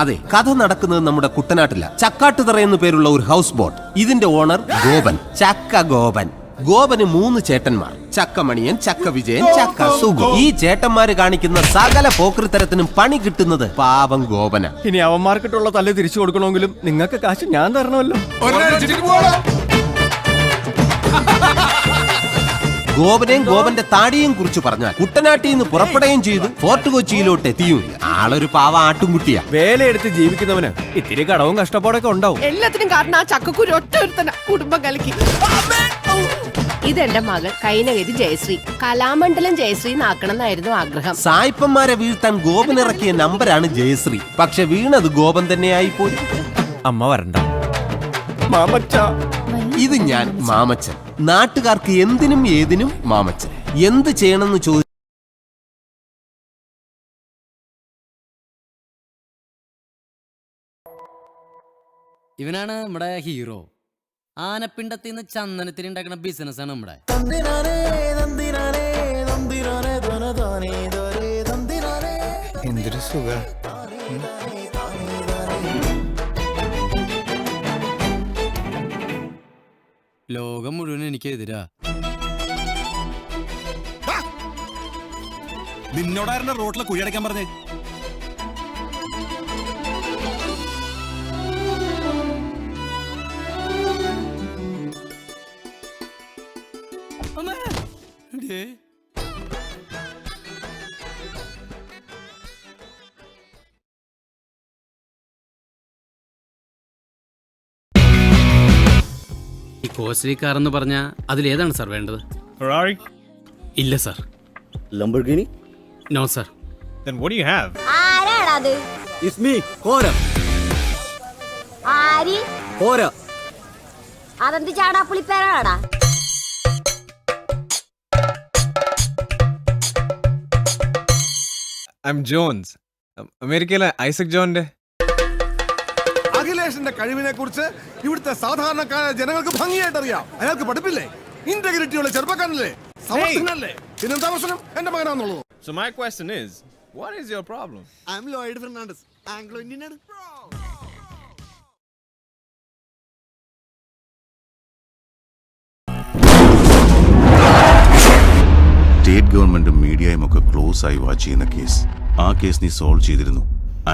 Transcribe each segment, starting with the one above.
അതെ, കഥ നടക്കുന്നത് നമ്മുടെ കുട്ടനാട്ടില ചക്കാട്ടുതറ എന്നു പേരുള്ള ഒരു ഹൗസ് ബോട്ട്. ഇതിന്റെ ഓണർ ഗോപൻ, ചക്ക ഗോപൻ. ഗോപന് 3 ചേട്ടന്മാർ, ചക്കമണിയൻ, ചക്ക വിജയൻ, ചക്ക സുഗു. ഈ ചേട്ടന്മാര് കാണിക്കുന്ന സകല പോക്കൃത്തരത്തിനും പണി കിട്ടുന്നത് പാവം ഗോപന. ഇനി അവന്മാർക്കിട്ടുള്ള തല്ല് തിരിച്ചു കൊടുക്കണമെങ്കിലും നിങ്ങൾക്ക് കാശ് ഞാൻ തരണമല്ലോ. ഗോപനെയും ഗോപന്റെ താടിയും കുറിച്ച് പറഞ്ഞാൽ കുട്ടനാട്ടിൽ നിന്ന് പുറപ്പെടുകയും ചെയ്തു, ഫോർട്ട് കൊച്ചിയിലോട്ട് എത്തിയുമില്ല. ആളൊരു പാവ ആട്ടുംകുട്ടിയാ. വേലയെടുത്ത് ജീവിക്കുന്നവന് ഇത്തിരി കടവും കഷ്ടപ്പാടൊക്കെ ഉണ്ടാവും. എല്ലാത്തിനും കാരണം ആ ചക്കക്കുരു ഒറ്റൊരുത്തന കുടുംബം കലക്കി. ഇതെന്റെ മകൾ കൈനകരി ജയശ്രീ, കലാമണ്ഡലം ജയശ്രീ എന്നാക്കണം എന്നായിരുന്നു ആഗ്രഹം. സായിപ്പന്മാരെ വീഴ്ത്താൻ ഗോപൻ ഇറക്കിയ നമ്പരാണ് ജയശ്രീ. പക്ഷെ വീണത് ഗോപൻ തന്നെയായി പോയി. അമ്മ വരണ്ട മാമച്ച. ഇത് ഞാൻ മാമച്ചൻ. നാട്ടുകാർക്ക് എന്തിനും ഏതിനും മാമച്ചൻ. എന്ത് ചെയ്യണമെന്ന് ചോദിച്ചു ഇവനാണ് നമ്മുടെ ഹീറോ. ആനപ്പിണ്ടത്തിൽ നിന്ന് ചന്ദനത്തിന് ഉണ്ടാക്കുന്ന ബിസിനസ്സാണ് നമ്മുടെ. എന്തൊരു സുഖം. ലോകം മുഴുവൻ എനിക്കെതിരാ. നിന്നോടാരുടെ റോട്ടിലെ കുഴിയടയ്ക്കാൻ പറഞ്ഞേ. ഈ കോസ്റ്റ്ലി കാർ എന്ന് പറഞ്ഞാ അതിലേതാണ് സാർ വേണ്ടത്? Ferrari? ഇല്ല സാർ. Lamborghini? No sir. Then what do you have? ആരാണത്? It's me, Cora. Ary? Cora. അതെന്ത് ചാടാപ്പുളിപ്പേരാടാ? I'm Jones. അമേരിക്കയിലെ ഐസക് ജോണിന്റെ. അഖിലേഷിന്റെ കഴിവിനെ കുറിച്ച് ഇവിടുത്തെ സാധാരണക്കാരായ ജനങ്ങൾക്ക് ഭംഗിയായിട്ട് അറിയാം. അയാൾക്ക് പഠിപ്പില്ലേ? ഇന്റഗ്രിറ്റിയുള്ള ചെറുപ്പക്കാരനല്ലേ? സമർത്ഥനല്ലേ? പിന്നെന്താ പ്രശ്നം? എന്റെ മകനാന്നുള്ളൂ. So my question is, what is your problem? I'm Lloyd Fernandez, Anglo-Indian ആണ്. സ്റ്റേറ്റ് ഗവൺമെന്റും മീഡിയയും ഒക്കെ ക്ലോസ് ആയി വാച്ച് ചെയ്യുന്ന കേസ്. ആ കേസ് നീ സോൾവ് ചെയ്തിരുന്നു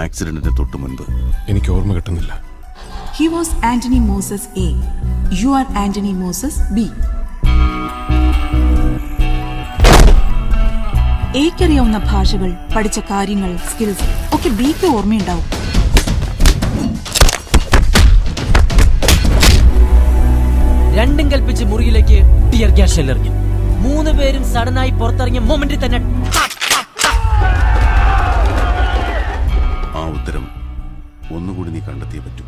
ആക്സിഡന്റിന് തൊട്ട് മുൻപ്. എനിക്ക് ഓർമ്മ കിട്ടുന്നില്ല. He was Anthony Moses A. You are Anthony Moses B. എക്കറിയാവുന്ന ഭാഷകൾ, പഠിച്ച കാര്യങ്ങൾ, സ്കിൽസ് ഒക്കെ ബിക്ക് ഓർമ്മയുണ്ടാവും. രണ്ടും കൽപ്പിച്ച് മുറിയിലേക്ക് ടിയർ ഗ്യാസ് ഷെല്ലെറിഞ്ഞു. 3 പേരും സഡനായി പുറത്തിറങ്ങിയ മൊമെന്റിൽ തന്നെ ആ ഉത്തരം ഒന്നുകൂടി നീ കണ്ടെത്തിയേ പറ്റൂ.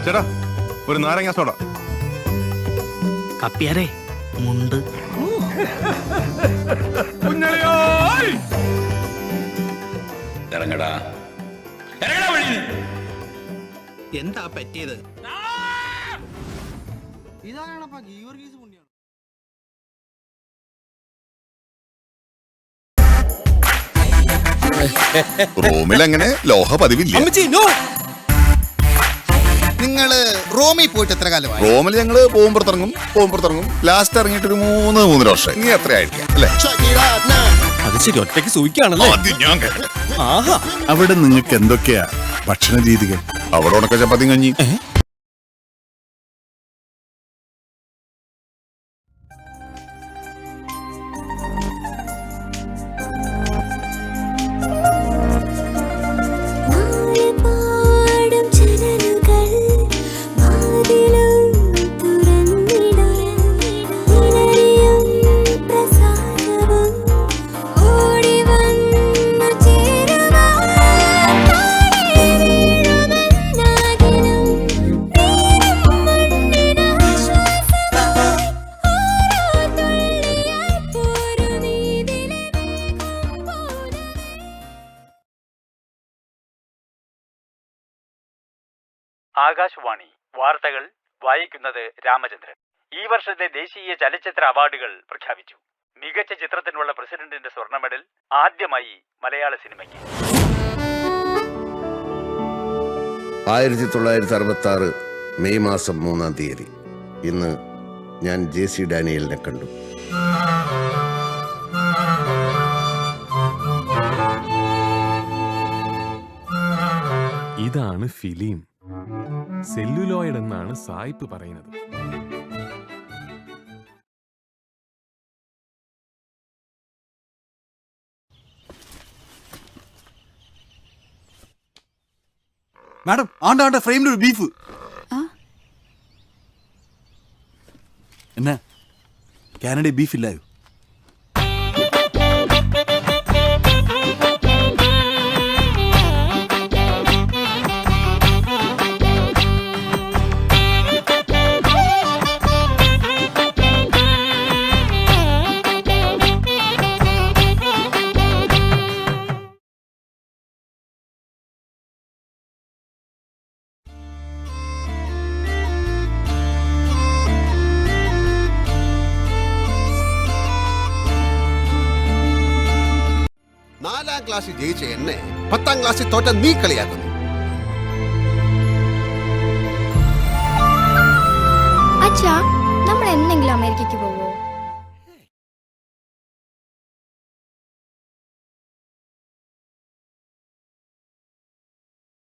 ചേട്ടാ, ഒരു നാരങ്ങ സോഡ. കപ്പിയാരേ മുണ്ട്. ഇറങ്ങടാ. എന്താ പറ്റിയത്? റോമിൽ അങ്ങനെ ലോഹ പതിവില്ല. നിങ്ങള് റോമിൽ പോയിട്ട് എത്ര കാലമായി? റോമിൽ ഞങ്ങള് പോകുമ്പോഴത്തിറങ്ങും ലാസ്റ്റ് ഇറങ്ങിയിട്ട് ഒരു 3 വർഷം. നീ എത്ര ആയിരിക്കാം അല്ലേ? അത് ശരി, ഒറ്റയ്ക്ക് സൂയിക്കാണല്ലോ. അവിടെ നിങ്ങൾക്ക് എന്തൊക്കെയാ ഭക്ഷണ രീതികൾ? അവിടെ ഉണക്ക ചപ്പാത്തി കഞ്ഞി. ആകാശവാണി വാർത്തകൾ വായിക്കുന്നത് രാമചന്ദ്രൻ. ഈ വർഷത്തെ ദേശീയ ചലച്ചിത്ര അവാർഡുകൾ പ്രഖ്യാപിച്ചു. മികച്ച ചിത്രത്തിനുള്ള പ്രസിഡന്റിന്റെ സ്വർണ്ണ മെഡൽ ആദ്യമായി മലയാള സിനിമയ്ക്ക്. 1966 മെയ് മാസം 3-ാം തീയതി. ഇന്ന് ഞാൻ JC ഡാനിയലിനെ കണ്ടു. ഇതാണ് ഫിലിം. സെല്ലുലോയിഡ് എന്നാണ് സായിപ്പ് പറയുന്നത്. മാഡം ആണ്ടാണ്ട ഫ്രെയിമിൽ ഒരു ബീഫ്. എന്നാ കാനഡ ബീഫ് ഇല്ലായോ? നാലാം ക്ലാസ്സിൽ ജയിച്ച എന്നെ 10ാം ക്ലാസ്സിൽ തോറ്റ നീ കളിയാക്കുന്നു. അച്ഛാ, നമ്മൾ എന്തെങ്കിലും അമേരിക്കയ്ക്ക് പോകും.